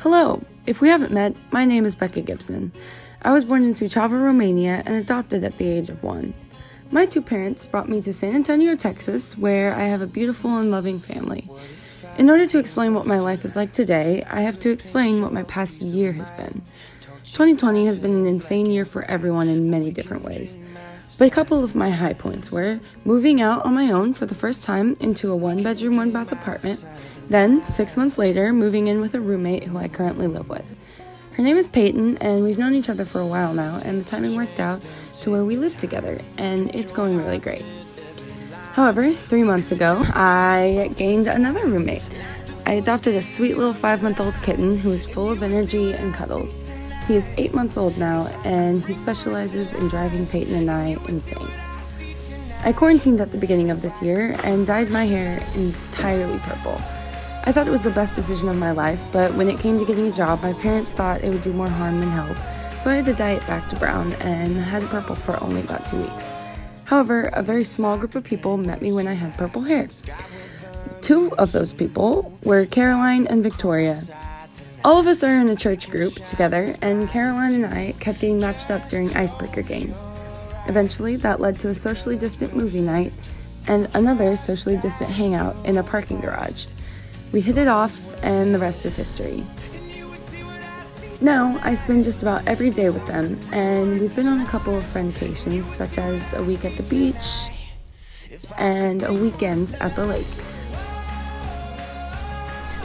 Hello! If we haven't met, my name is Becca Gibson. I was born in Suceava, Romania, and adopted at the age of 1. My two parents brought me to San Antonio, Texas, where I have a beautiful and loving family. In order to explain what my life is like today, I have to explain what my past year has been. 2020 has been an insane year for everyone in many different ways. But a couple of my high points were moving out on my own for the first time into a 1-bedroom, 1-bath apartment, then 6 months later, moving in with a roommate who I currently live with. Her name is Peyton, and we've known each other for a while now, and the timing worked out to where we live together, and it's going really great. However, 3 months ago, I gained another roommate. I adopted a sweet little 5-month-old kitten who is full of energy and cuddles. He is 8 months old now, and he specializes in driving Peyton and I insane. I quarantined at the beginning of this year and dyed my hair entirely purple. I thought it was the best decision of my life, but when it came to getting a job, my parents thought it would do more harm than help, so I had to dye it back to brown and had purple for only about 2 weeks. However, a very small group of people met me when I had purple hair. 2 of those people were Caroline and Victoria. All of us are in a church group together, and Caroline and I kept getting matched up during icebreaker games. Eventually, that led to a socially distant movie night and another socially distant hangout in a parking garage. We hit it off, and the rest is history. Now, I spend just about every day with them, and we've been on a couple of friendcations, such as a week at the beach and a weekend at the lake.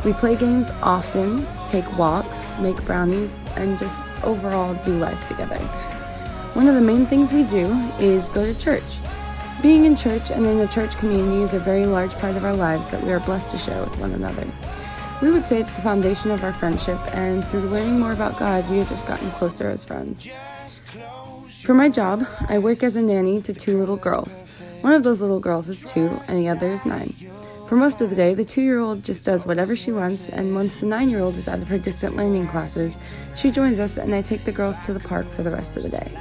We play games often, take walks, make brownies, and just overall do life together. One of the main things we do is go to church. Being in church and in a church community is a very large part of our lives that we are blessed to share with one another. We would say it's the foundation of our friendship, and through learning more about God, we have just gotten closer as friends. For my job, I work as a nanny to 2 little girls. One of those little girls is 2, and the other is 9. For most of the day, the 2-year-old just does whatever she wants, and once the 9-year-old is out of her distant learning classes, she joins us and I take the girls to the park for the rest of the day.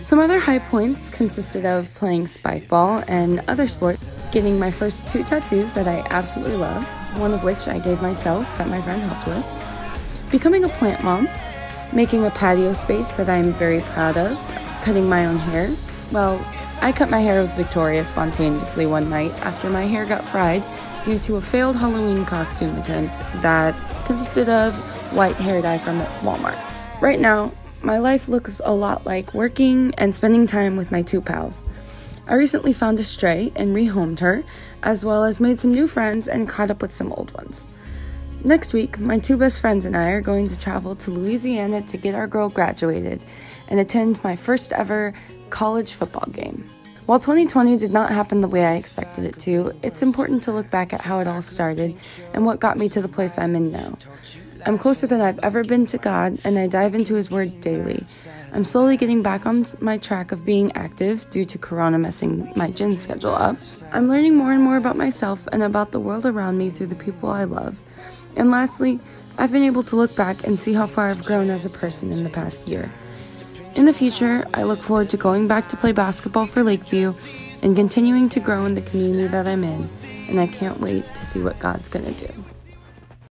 Some other high points consisted of playing spike ball and other sports, getting my first 2 tattoos that I absolutely love, one of which I gave myself that my friend helped with, becoming a plant mom, making a patio space that I'm very proud of, cutting my own hair. Well, I cut my hair with Victoria spontaneously one night after my hair got fried due to a failed Halloween costume attempt that consisted of white hair dye from Walmart. Right now, my life looks a lot like working and spending time with my 2 pals. I recently found a stray and rehomed her, as well as made some new friends and caught up with some old ones. Next week, my 2 best friends and I are going to travel to Louisiana to get our girl graduated and attend my first ever college football game. While 2020 did not happen the way I expected it to, it's important to look back at how it all started and what got me to the place I'm in now. I'm closer than I've ever been to God, and I dive into His Word daily. I'm slowly getting back on my track of being active due to Corona messing my gym schedule up. I'm learning more and more about myself and about the world around me through the people I love. And lastly, I've been able to look back and see how far I've grown as a person in the past year. In the future, I look forward to going back to play basketball for Lakeview and continuing to grow in the community that I'm in, and I can't wait to see what God's gonna do.